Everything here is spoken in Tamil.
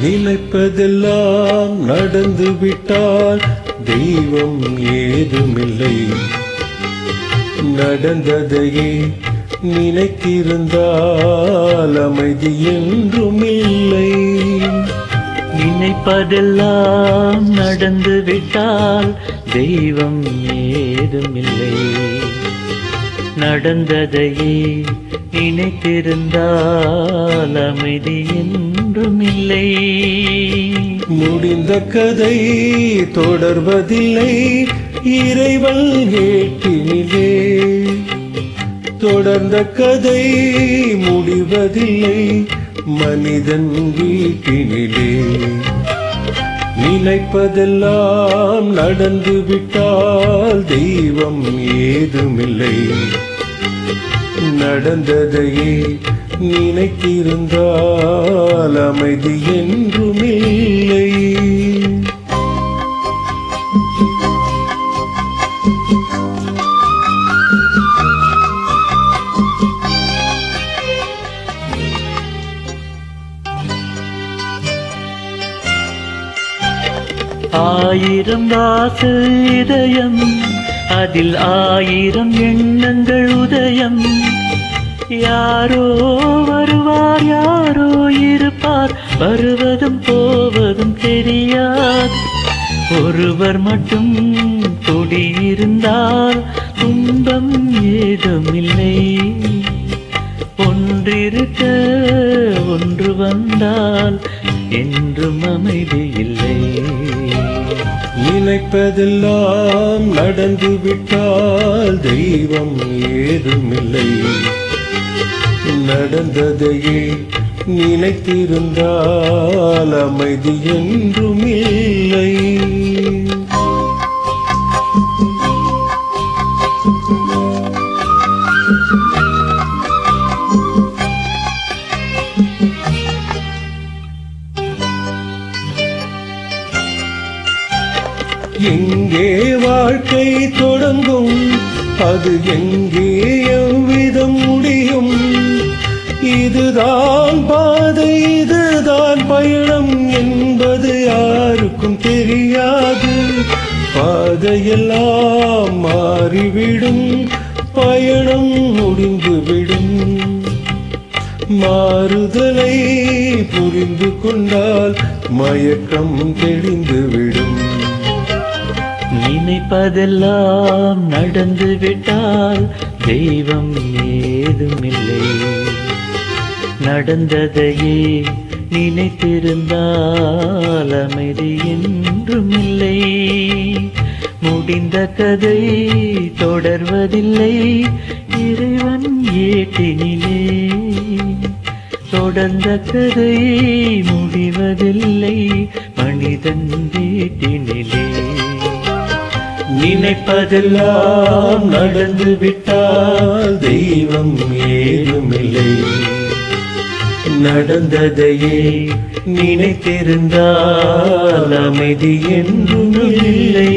நினைப்பதெல்லாம் நடந்து விட்டால் தெய்வம் ஏதுமில்லை. நடந்ததையே நினைத்திருந்தால் அமைதி என்றும் இல்லை. நினைப்பதெல்லாம் நடந்து விட்டால் தெய்வம் ஏதுமில்லை. நடந்ததையே நினைத்திருந்தால் அமைதி என்றுமில்லை. முடிந்த கதை தொடர்வதில்லை இறைவன் ஏட்டினிலே. தொடர்ந்த கதை முடிவதில்லை மனிதன் வீட்டினிலே. நினைப்பதெல்லாம் நடந்து விட்டால் தெய்வம் ஏதுமில்லை. நடந்ததையே நினைத்திருந்தால் அமைதி என்றுமில்லை. ஆயிரம் வாசல் இதயம், அதில் ஆயிரம் எண்ணங்கள் உதயம். யாரோ வருவார், யாரோ இருப்பார், வருவதும் போவதும் தெரியாது. ஒருவர் மட்டும் குடியிருந்தால் துன்பம் ஏதுமில்லை. ஒன்றிருக்க ஒன்று வந்தால் என்றும் அமைதி இல்லை. நினைப்பதெல்லாம் நடந்து விட்டால் தெய்வம் ஏதுமில்லை. நடந்ததையே நினைத்திருந்தால் அமைதி என்றுமில்லை. எங்கே வாழ்க்கை தொடங்கும், அது எங்கே எவ்விதம் முடியும்? இதுதான் பாதை, இதுதான் பயணம் என்பது யாருக்கும் தெரியாது. பாதையெல்லாம் மாறிவிடும், பயணம் முடிந்துவிடும். மாறுதலை புரிந்து கொண்டால் மயக்கம் தெளிந்துவிடும். நினைப்பதெல்லாம் நடந்து விட்டால் தெய்வம் ஏதுமில்லை. நடந்ததையே நினைத்திருந்தால் அமைதி என்றுமில்லை. முடிந்த கதை தொடர்வதில்லை இறைவன் ஏட்டினிலே. தொடர்ந்த கதை முடிவதில்லை மனிதன் வீட்டினிலே. நினைப்பதெல்லாம் நடந்து விட்டால் தெய்வம் ஏதுமில்லை. நடந்ததையே நினைத்திருந்தால் அமைதி என்றும் இல்லை.